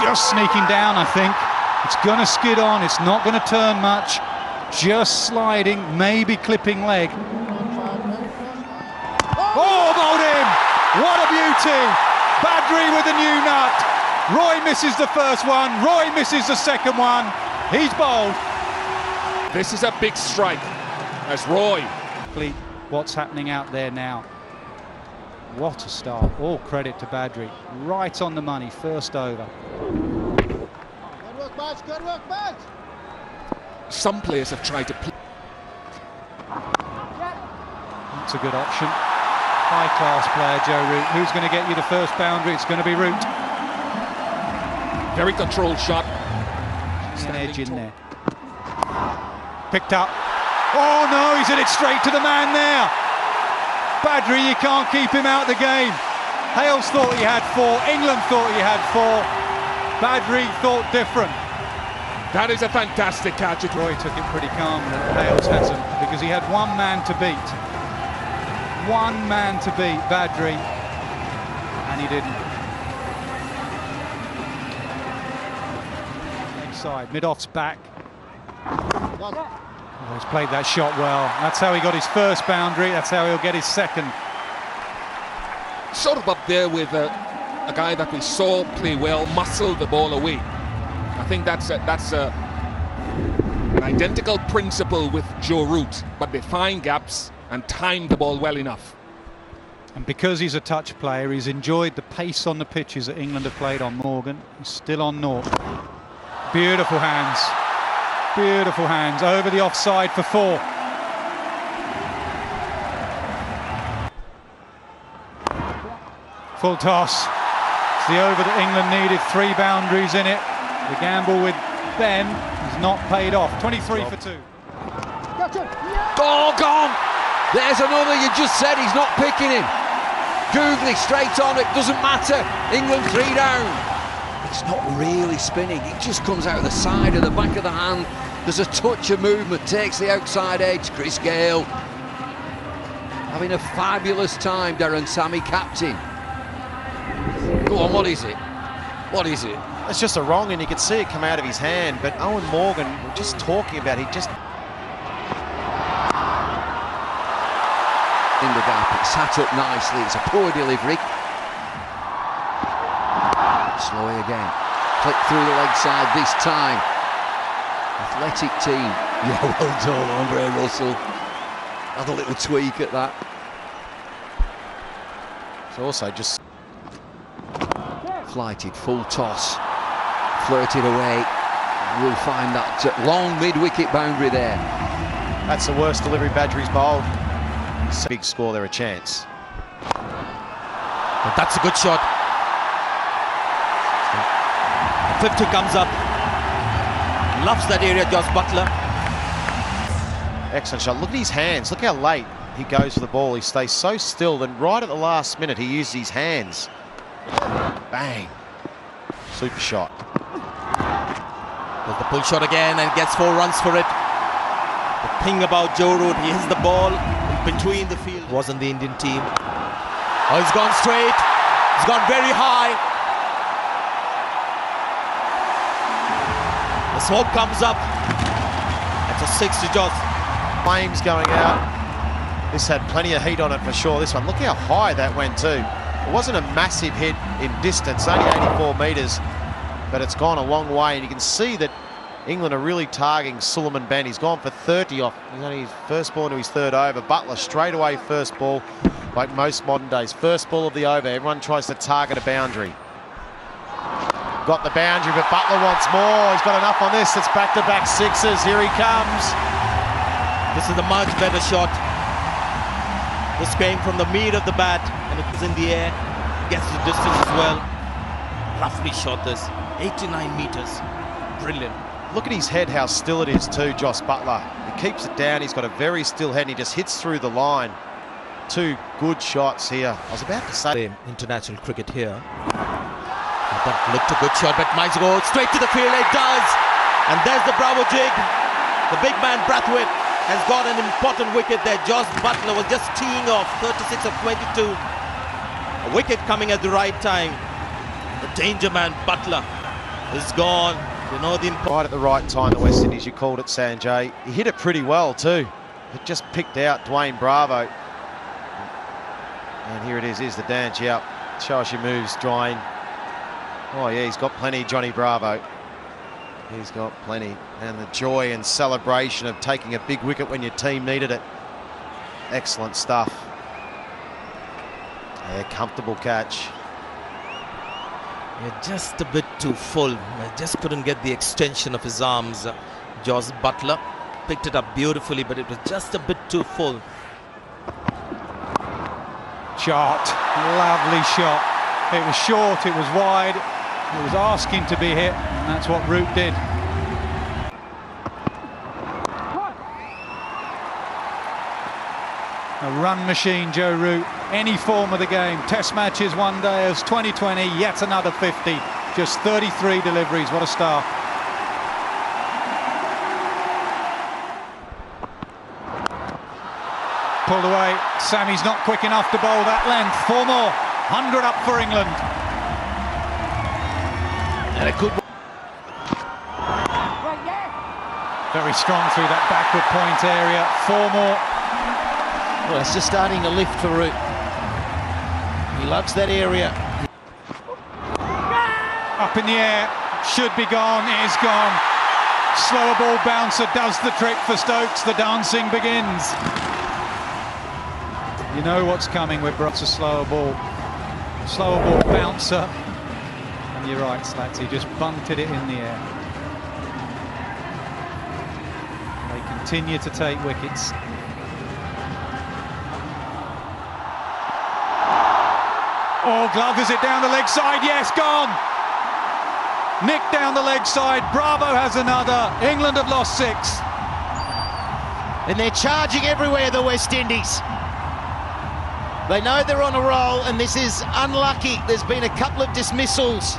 Just sneaking down, I think. It's going to skid on, it's not going to turn much. Just sliding, maybe clipping leg. Oh, bowled him! What a beauty! Badri with a new nut. Roy misses the first one, Roy misses the second one. He's bowled. This is a big strike as Roy. What's happening out there now? What a start. All credit to Badri. Right on the money, first over. Good work, Badge. Good work, Badge. Some players have tried to play. That's a good option. High-class player, Joe Root. Who's going to get you the first boundary? It's going to be Root. Very controlled shot. Just an edge in there. Picked up. Oh no, he's hit it straight to the man there. Badri, you can't keep him out of the game. Hales thought he had 4, England thought he had 4. Badri thought different. That is a fantastic catch. Roy took it pretty calmly, Hales hasn't, because he had one man to beat. One man to beat, Badri, and he didn't. Next side, mid-off's back. Oh, he's played that shot well. That's how he got his first boundary. That's how he'll get his second. Sort of up there with a guy that we saw play well, muscle the ball away. I think that's an identical principle with Joe Root, but they find gaps and time the ball well enough. And because he's a touch player, he's enjoyed the pace on the pitches that England have played on Morgan. He's still on naught. Beautiful hands. Beautiful hands, over the offside for 4. Full toss. It's the over that England needed, 3 boundaries in it. The gamble with Ben has not paid off. 23 for 2. Oh, gone! There's another, you just said he's not picking him. Googly straight on, it doesn't matter. England 3 down. It's not really spinning, it just comes out of the side of the back of the hand. There's a touch of movement, takes the outside edge. Chris Gale having a fabulous time. Darren Sammy, captain. Go on, what is it? What is it? It's just a wrong, and you can see it come out of his hand. But Owen Morgan, we're just talking about, he just... In the gap, it's sat up nicely, it's a poor delivery. Slowy again, click through the leg side this time. Athletic team. Yeah, well done, Andre Russell. Had a little tweak at that. It's also just... Flighted, full toss. Flirted away. We'll find that long mid-wicket boundary there. That's the worst delivery Badri's bowled. It's a big score, there a chance. But that's a good shot. 50 comes up. Loves that area, Josh Butler. Excellent shot. Look at his hands. Look how late he goes for the ball. He stays so still. Then right at the last minute, he uses his hands. Bang. Super shot. There's the pull shot again and gets 4 runs for it. The thing about Joe Root, he hits the ball between the field. Wasn't the Indian team. Oh, he's gone straight. He's gone very high. The smoke comes up. It's a 6 to Josh. Flames going out. This had plenty of heat on it for sure. This one, look how high that went too. It wasn't a massive hit in distance, only 84 metres, but it's gone a long way, and you can see that England are really targeting Suleiman Ben. He's gone for 30 off. He's only his first ball into his 3rd over. Butler straight away first ball, like most modern days. First ball of the over. Everyone tries to target a boundary. Got the boundary, but Butler wants more. He's got enough on this. It's back-to-back 6s. Here he comes. This is a much better shot. This came from the mid of the bat, and it was in the air. Gets the distance as well. Roughly shot this. 89 metres. Brilliant. Look at his head, how still it is too, Josh Butler. He keeps it down. He's got a very still head, and he just hits through the line. 2 good shots here. I was about to say... International cricket here. That looked a good shot, but might go straight to the field. It does. And there's the Bravo jig. The big man, Brathwaite, has got an important wicket there. Josh Butler was just teeing off, 36 of 22. A wicket coming at the right time. The danger man, Butler. is gone. You know the Right at the right time, the West Indies, you called it, Sanjay. He hit it pretty well too. It just picked out Dwayne Bravo. And here it is, here's the dance, yep. Show us your moves, Dwayne. Oh yeah, he's got plenty, Johnny Bravo. He's got plenty. And the joy and celebration of taking a big wicket when your team needed it. Excellent stuff. Yeah, comfortable catch. Yeah, just a bit too full. I just couldn't get the extension of his arms. Jos Buttler picked it up beautifully, but it was just a bit too full. Shot, lovely shot. It was short, it was wide, it was asking to be hit, and that's what Root did. A run machine, Joe Root. Any form of the game. Test matches, one day as 2020, yet another 50. Just 33 deliveries, what a start. Pulled away. Sammy's not quick enough to bowl that length. 4 more. 100 up for England. And a good. Very strong through that backward point area. 4 more. Well, it's just starting to lift for Root. He loves that area. Up in the air. Should be gone. It is gone. Slower ball bouncer does the trick for Stokes. The dancing begins. You know what's coming with Brooks, a slower ball bouncer. And you're right, Slats, he just bunted it in the air. They continue to take wickets. Oh, Glove, is it down the leg side? Yes, gone! Nick down the leg side, Bravo has another. England have lost 6. And they're charging everywhere, the West Indies. They know they're on a roll, and this is unlucky. There's been a couple of dismissals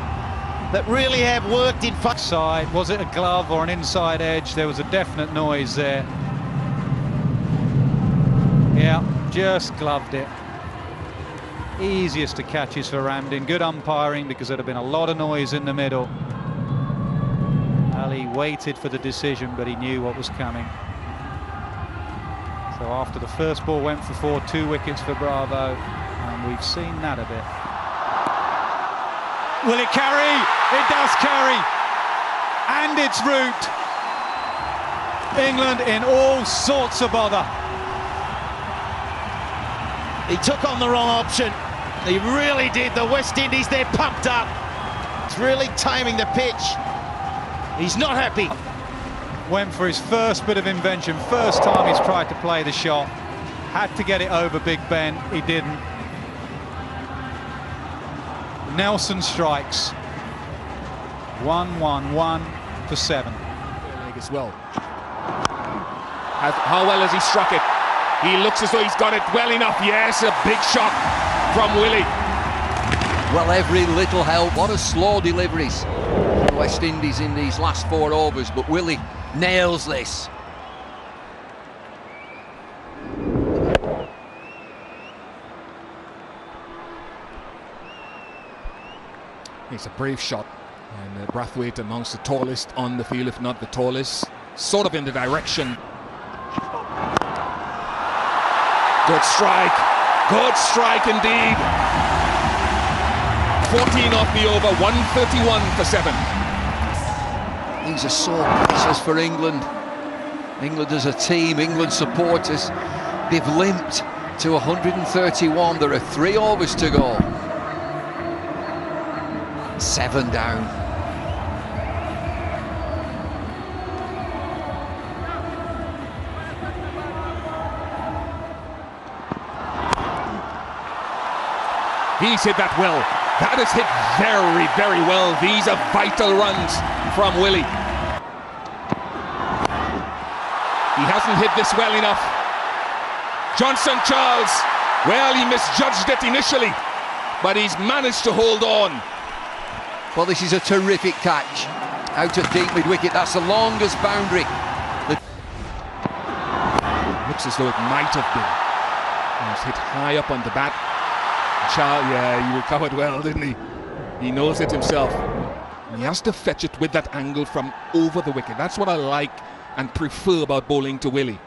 that really have worked in front. Side, was it a glove or an inside edge? There was a definite noise there. Yeah, just gloved it. Easiest of catches for Ramdin. Good umpiring because there'd have been a lot of noise in the middle. Ali waited for the decision, but he knew what was coming. So after the first ball went for 4, 2 wickets for Bravo, and we've seen that a bit. Will it carry? It does carry. And it's Root. England in all sorts of bother. He took on the wrong option. He really did. The West Indies, they're pumped up. It's really taming the pitch. He's not happy. Went for his first bit of invention. First time he's tried to play the shot. Had to get it over Big Ben. He didn't. Nelson strikes. 1-1-1 for 7. As well. How well has he struck it? He looks as though he's got it well enough. Yes, a big shot from Willie. Well, every little help. What a slow deliveries from the West Indies in these last 4 overs, but Willie nails this. It's a brave shot, and Brathwaite amongst the tallest on the field, if not the tallest, sort of in the direction. Good strike indeed. 14 off the over, 131 for 7. These are sore pressures for England. England as a team, England supporters, they've limped to 131. There are 3 overs to go. 7 down. He's hit that well. That is hit very, very well. These are vital runs from Willie. He hasn't hit this well enough. Johnson Charles, well, he misjudged it initially, but he's managed to hold on. Well, this is a terrific catch. Out at deep mid-wicket, that's the longest boundary. Looks as though it might have been. He was hit high up on the bat. Charles, yeah, he recovered well, didn't he? He knows it himself. He has to fetch it with that angle from over the wicket. That's what I like and prefer about bowling to Willie.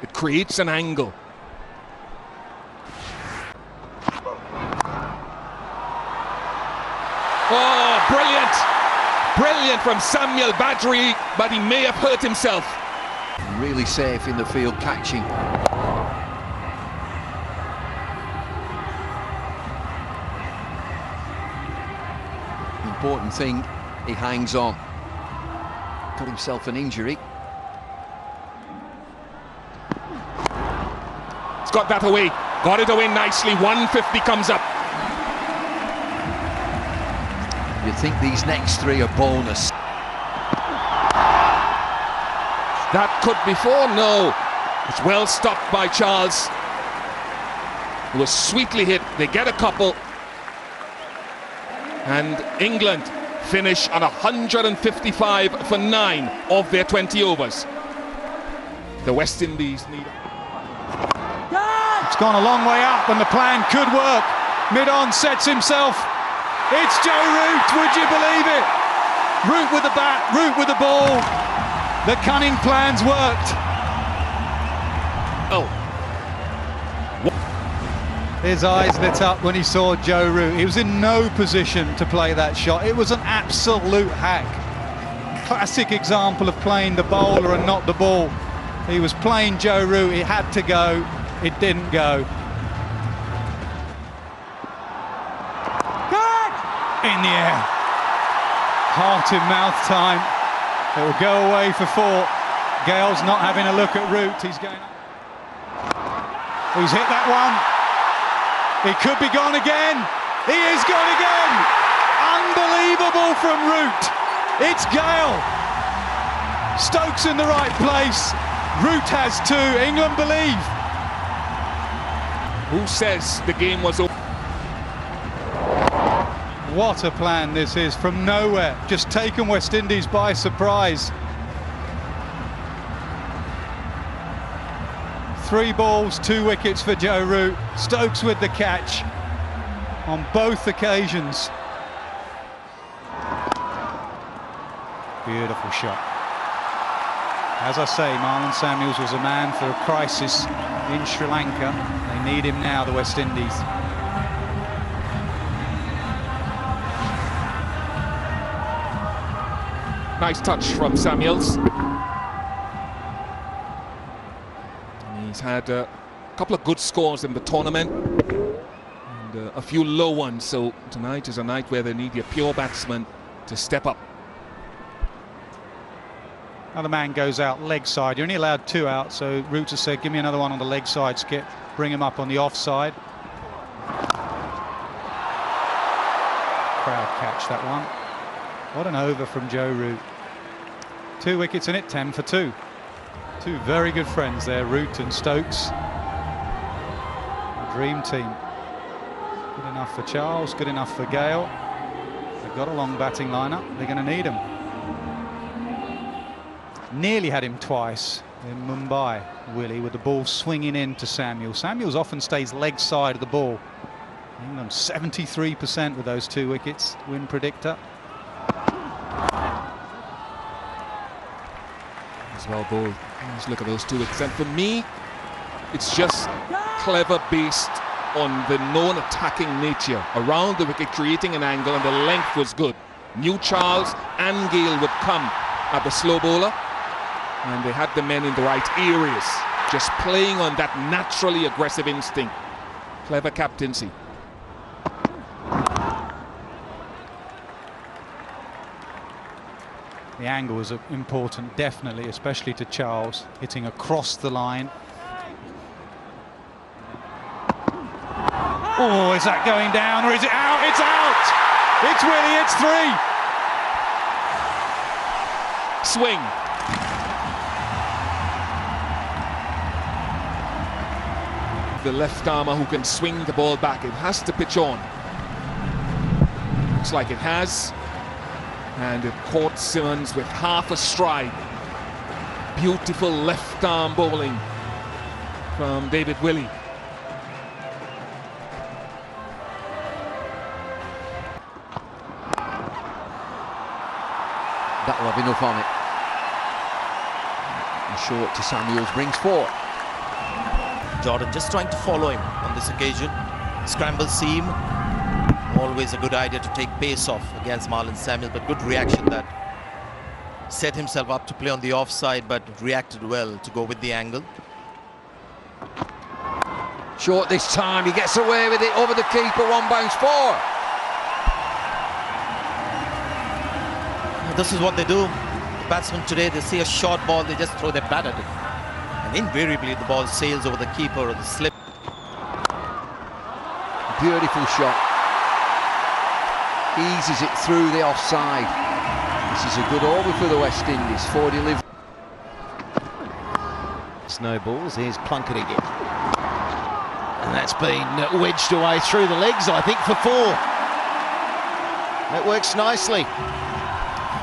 It creates an angle. Oh, brilliant! Brilliant from Samuel Badri, but he may have hurt himself. Really safe in the field, catching. Important thing, he hangs on. Got himself an injury. He's got that away. Got it away nicely. 150 comes up. You think these next three are bonus? That could be four. No. It's well stopped by Charles. It was sweetly hit. They get a couple. And England finish on 155 for 9 of their 20 overs. The West Indies need... It's gone a long way up and the plan could work. Mid-on sets himself. It's Joe Root, would you believe it? Root with the bat, Root with the ball. The cunning plans worked. Oh. His eyes lit up when he saw Joe Root. He was in no position to play that shot. It was an absolute hack. Classic example of playing the bowler and not the ball. He was playing Joe Root. It had to go. It didn't go. In the air. Heart in mouth time. It will go away for 4. Gale's not having a look at Root. He's going up. He's hit that one. He could be gone again. He is gone again. Unbelievable from Root. It's Gale. Stokes in the right place. Root has 2. England believe. Who says the game was over? What a plan this is from nowhere. Just taken West Indies by surprise. 3 balls, 2 wickets for Joe Root. Stokes with the catch on both occasions. Beautiful shot. As I say, Marlon Samuels was a man for a crisis in Sri Lanka. They need him now, the West Indies. Nice touch from Samuels. He's had a couple of good scores in the tournament and a few low ones, so tonight is a night where they need a pure batsman to step up. Another man goes out leg side. You're only allowed 2 out, so Root has said, give me another one on the leg side, Skip. Bring him up on the offside. Crowd catch that one. What an over from Joe Root. 2 wickets in it, 10 for 2. 2 very good friends there, Root and Stokes. Dream team. Good enough for Charles, good enough for Gale. They've got a long batting lineup, they're going to need him. Nearly had him twice in Mumbai, Willie, with the ball swinging in to Samuel. Samuels often stays leg side of the ball. England 73% with those 2 wickets, win predictor. As well bowled. Let's look at those 2 wickets. And for me, it's just clever based on the known attacking nature around the wicket, creating an angle, and the length was good. Knew Charles and Gale would come at the slow bowler, and they had the men in the right areas, just playing on that naturally aggressive instinct. Clever captaincy. The angle was important, definitely, especially to Charles, hitting across the line. Oh, is that going down or is it out? It's out! It's Willie, it's 3. Swing. The left armer who can swing the ball back. It has to pitch on. Looks like it has. And it caught Simmons with half a stride. Beautiful left arm bowling from David Willey. That'll have enough on it. And short to Samuels, brings 4. Jordan just trying to follow him on this occasion. Scramble seam. Always a good idea to take pace off against Marlon Samuels, but good reaction that set himself up to play on the offside, but reacted well to go with the angle. Short this time, he gets away with it over the keeper, 1 bounce 4. This is what they do. The batsmen today, they see a short ball, they just throw their bat at it. And invariably the ball sails over the keeper or the slip. Beautiful shot. Eases it through the offside. This is a good over for the West Indies. 4 delivery. Snowballs, here's Plunkett again. And that's been wedged away through the legs, I think, for 4. That works nicely.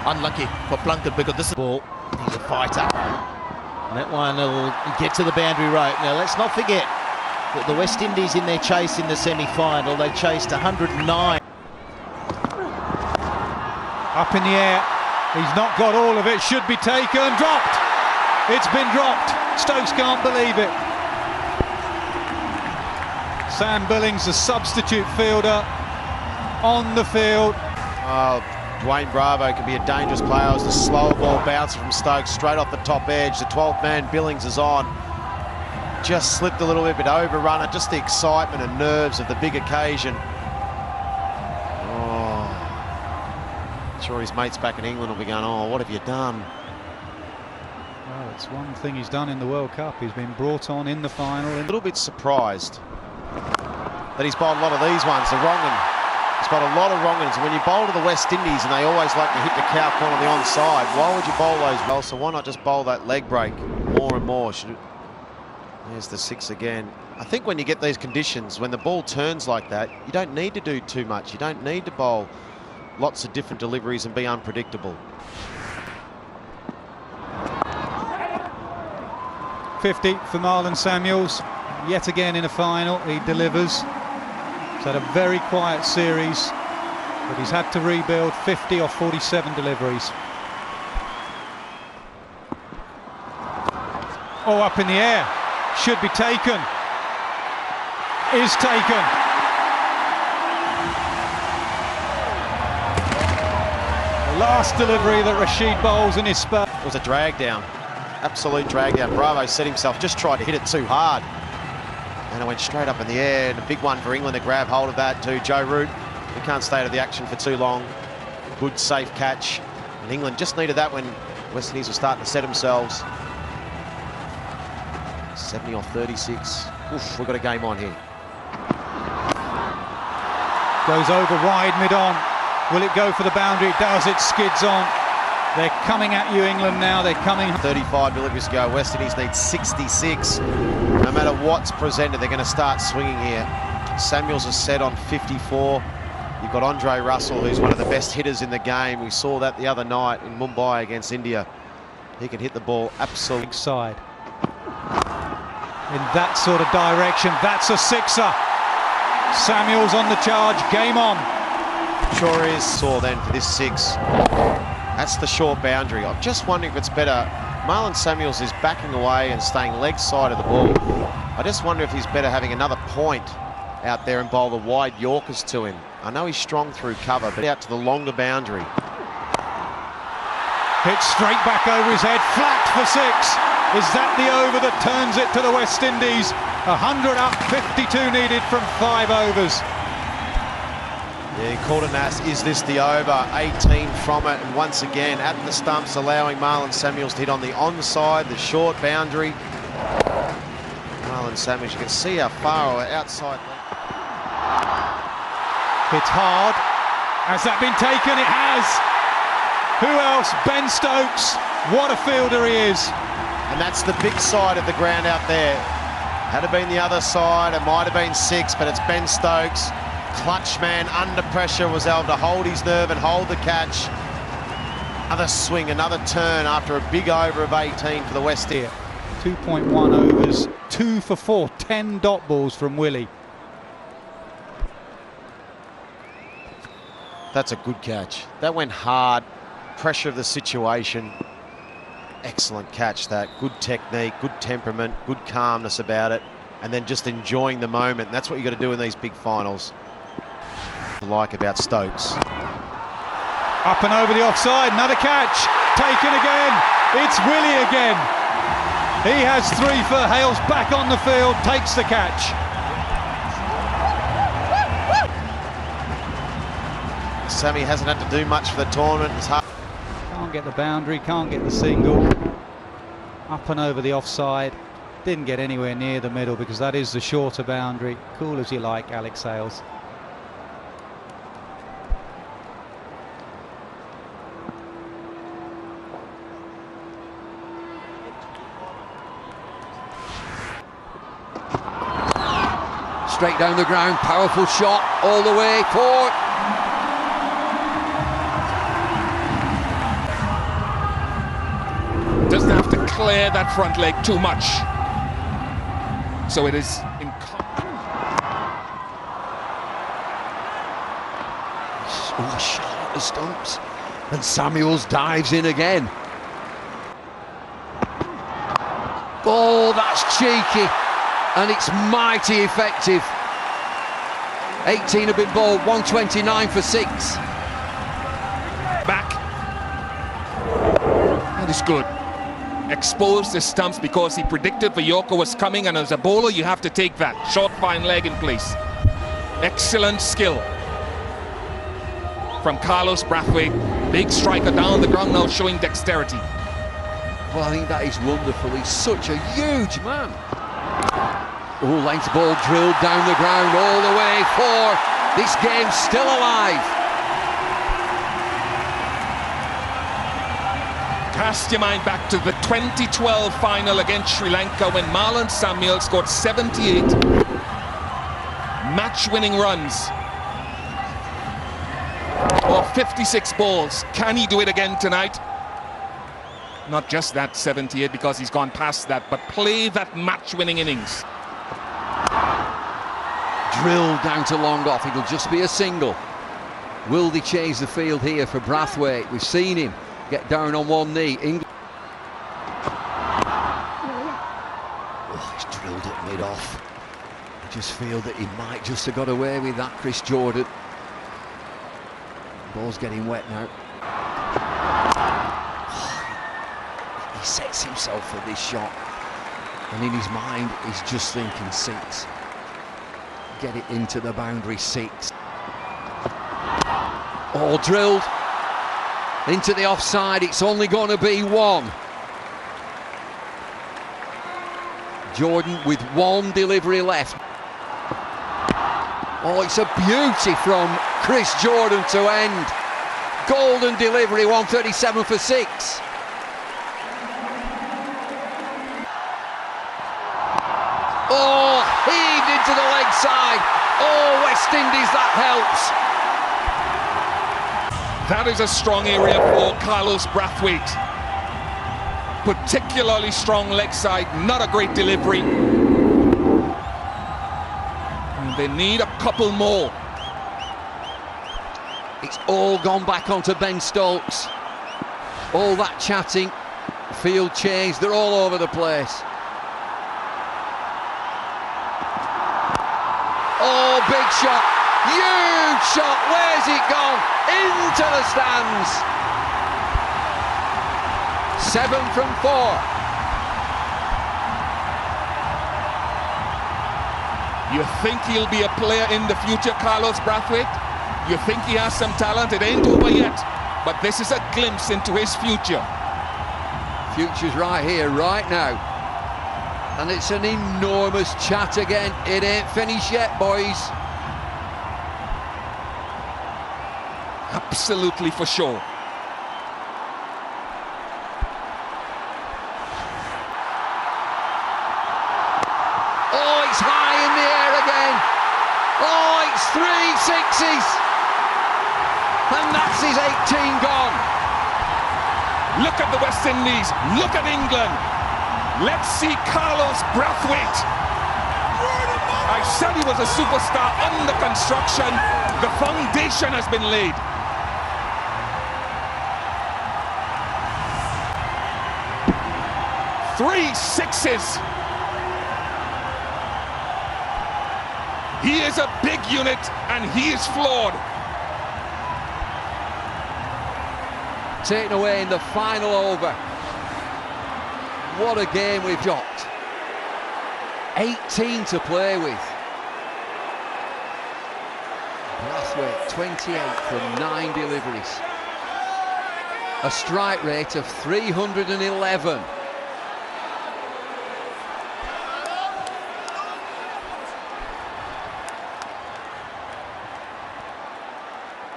Unlucky for Plunkett because this is Ball, he's a fighter. And that one will get to the boundary rope. Now, let's not forget that the West Indies in their chase in the semi-final, they chased 109. Up in the air, he's not got all of it, should be taken, dropped! It's been dropped, Stokes can't believe it. Sam Billings, the substitute fielder, on the field. Oh, Dwayne Bravo can be a dangerous player as the slower ball bounces from Stokes straight off the top edge. The 12th man, Billings, is on. Just slipped a little bit overrun it, just the excitement and nerves of the big occasion. Oh, I'm sure his mates back in England will be going, oh, what have you done? Well, it's one thing he's done in the World Cup. He's been brought on in the final. A little bit surprised that he's bowled a lot of these ones, the wrong one. He's got a lot of wrong ones. When you bowl to the West Indies and they always like to hit the cow corner on the onside, why would you bowl those well? So why not just bowl that leg break more and more? There's the 6 again. I think when you get these conditions, when the ball turns like that, you don't need to do too much. You don't need to bowl lots of different deliveries and be unpredictable. 50 for Marlon Samuels. Yet again in a final, he delivers. He's had a very quiet series, but he's had to rebuild 50 or 47 deliveries. Oh, up in the air. Should be taken. Is taken. The last delivery that Rashid bowls in his spell. It was a drag down. Absolute drag down. Bravo set himself, just tried to hit it too hard. And it went straight up in the air, and a big one for England to grab hold of that too. Joe Root, he can't stay out of the action for too long. Good, safe catch. And England just needed that when West Indies were starting to set themselves. 70 off 36. Oof, we've got a game on here. Goes over wide, mid-on. Will it go for the boundary? It does, it skids on. They're coming at you, England, now. They're coming. 35 deliveries to go. West Indies need 66. No matter what's presented, they're going to start swinging here. Samuels is set on 54. You've got Andre Russell, who's one of the best hitters in the game. We saw that the other night in Mumbai against India. He can hit the ball absolutely. Side. In that sort of direction, that's a 6er. Samuels on the charge, game on. Sure is. Saw then for this 6. That's the short boundary. I'm just wondering if it's better. Marlon Samuels is backing away and staying leg side of the ball. I just wonder if he's better having another point out there and bowl the wide Yorkers to him. I know he's strong through cover, but out to the longer boundary. Hit straight back over his head, flat for 6. Is that the over that turns it to the West Indies? 100 up, 52 needed from 5 overs. Yeah, he called an ass. Is this the over? 18 from it, and once again at the stumps, allowing Marlon Samuels to hit on the onside, the short boundary. Marlon Samuels, you can see how far outside. It's hard. Has that been taken? It has. Who else? Ben Stokes. What a fielder he is. And that's the big side of the ground out there. Had it been the other side, it might have been 6, but it's Ben Stokes. Clutch man, under pressure, was able to hold his nerve and hold the catch. Another swing, another turn after a big over of 18 for the West here. 2.1 overs, 2 for 4, 10 dot balls from Willie. That's a good catch. That went hard. pressure of the situation. Excellent catch that. Good technique, good temperament, good calmness about it, and then just enjoying the moment. And that's what you got to do in these big finals. Like about Stokes. Up and over the offside, another catch, taken again. It's Willie again. He has 3 for Hales, back on the field, takes the catch. Sammy hasn't had to do much for the tournament. It's hard. Can't get the boundary, can't get the single. Up and over the offside. Didn't get anywhere near the middle because that is the shorter boundary. Cool as you like, Alex Hales. Straight down the ground, powerful shot all the way forward. Doesn't have to clear that front leg too much. So it is in. Oh, shot at the stumps. And Samuels dives in again. Oh, that's cheeky. And it's mighty effective. 18 have been bowled, 129 for 6. Back. That is good. Exposed the stumps because he predicted Yorker was coming, and as a bowler you have to take that. Short fine leg in place. Excellent skill from Carlos Brathwaite. Big striker down the ground now, showing dexterity. Well, I think that is wonderful. He's such a huge man. Oh, length ball drilled down the ground all the way for this game's still alive. Cast your mind back to the 2012 final against Sri Lanka when Marlon Samuel scored 78 match-winning runs or 56 balls. Can he do it again tonight? Not just that 78 because he's gone past that, but play that match-winning innings. Drilled down to long off, it'll just be a single. Will they change the field here for Brathwaite? We've seen him get down on one knee. Oh, he's drilled it mid-off. I just feel that he might just have got away with that, Chris Jordan. Ball's getting wet now. Oh, he sets himself for this shot. And in his mind, he's just thinking 6. Get it into the boundary, 6. Oh, drilled into the offside. It's only going to be 1. Jordan with 1 delivery left. Oh, it's a beauty from Chris Jordan to end. Golden delivery, 137 for 6. Oh, heaved into the leg side. Oh, West Indies, that helps. That is a strong area for Carlos Brathwaite. Particularly strong leg side, not a great delivery. And they need a couple more. It's all gone back onto Ben Stokes. All that chatting, field change, they're all over the place. Oh, big shot, huge shot, where's it gone? Into the stands. 7 from 4. You think he'll be a player in the future, Carlos Brathwaite? You think he has some talent? It ain't over yet, but this is a glimpse into his future. Future's right here, right now. And it's an enormous chat again. It ain't finished yet, boys. Absolutely for sure. Oh, it's high in the air again. Oh, it's 3 sixes. And that's his 18 gone. Look at the West Indies. Look at England. Let's see Carlos Brathwaite. I said he was a superstar under construction. The foundation has been laid. 3 sixes. He is a big unit and he is flawed. Taken away in the final over. What a game we've got. 18 to play with. Brathwaite, 28 from 9 deliveries. A strike rate of 311.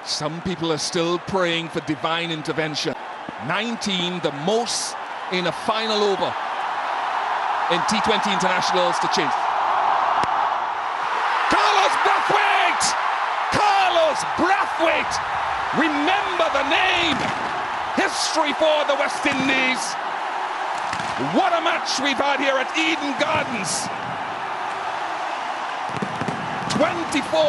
Some people are still praying for divine intervention. 19, the most in a final over in T20 internationals to chase. Carlos Brathwaite! Carlos Brathwaite! Remember the name! History for the West Indies. What a match we've had here at Eden Gardens. 24